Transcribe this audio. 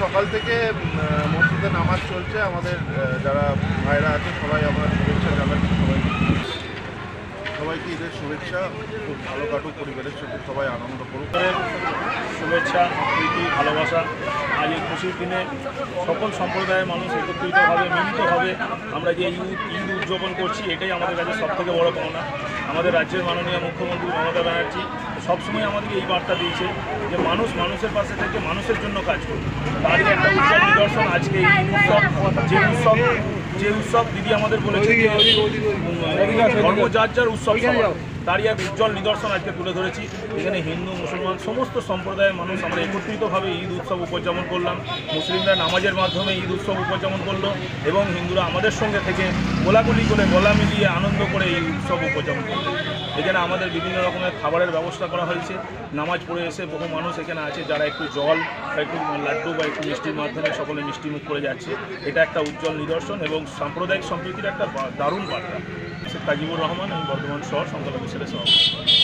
সকাল থেকে মসজিদে নামাজ চলছে। আমাদের যারা ভাইরা আছে সবাই আমরা শুভেচ্ছা জানাচ্ছি সবাইকে ঈদের শুভেচ্ছা। খুব ভালো কাটুক, পরিবারের সাথে সবাই আনন্দ করুক। শুভেচ্ছা, প্রীতি, ভালোবাসা। আজ এই খুশির দিনে সকল সম্প্রদায়ের মানুষ একত্রিতভাবে মিলিতভাবে আমরা যে ঈদ উদযাপন করছি, এটাই আমাদের কাছে সবথেকে বড় পাওনা। আমাদের রাজ্যের মাননীয় মুখ্যমন্ত্রী মমতা ব্যানার্জি সবসময় আমাদেরকে এই বার্তা দিয়েছে যে মানুষ মানুষের পাশে থেকে মানুষের জন্য কাজ করবে। তারই একটা উজ্জ্বল নিদর্শন আজকে এই যে উৎসব দিদি আমাদের বলেছে যে ধর্ম যার যার উৎসব, তারই এক উজ্জ্বল নিদর্শন আজকে তুলে ধরেছি। এখানে হিন্দু মুসলমান সমস্ত সম্প্রদায়ের মানুষ আমরা একত্রিতভাবে ঈদ উৎসব উদযাপন করলাম। মুসলিমরা নামাজের মাধ্যমে ঈদ উৎসব উদযাপন করলো এবং হিন্দুরা আমাদের সঙ্গে থেকে গোলাগুলি করে গলা মিলিয়ে আনন্দ করে এই উৎসব উদযাপন করলো। এখানে আমাদের বিভিন্ন রকমের খাবারের ব্যবস্থা করা হয়েছে। নামাজ পড়ে এসে বহু মানুষ এখানে আছে যারা একটু জল বা একটু লাড্ডু বা একটু মিষ্টির মাধ্যমে সকলে মিষ্টি মুখ করে যাচ্ছে। এটা একটা উজ্জ্বল নিদর্শন এবং সাম্প্রদায়িক সম্প্রীতির একটা দারুণ বার্তা। কাজীবুর রহমান এবং বর্ধমান শহর সংখ্যালঘু সেলের সভাপতি।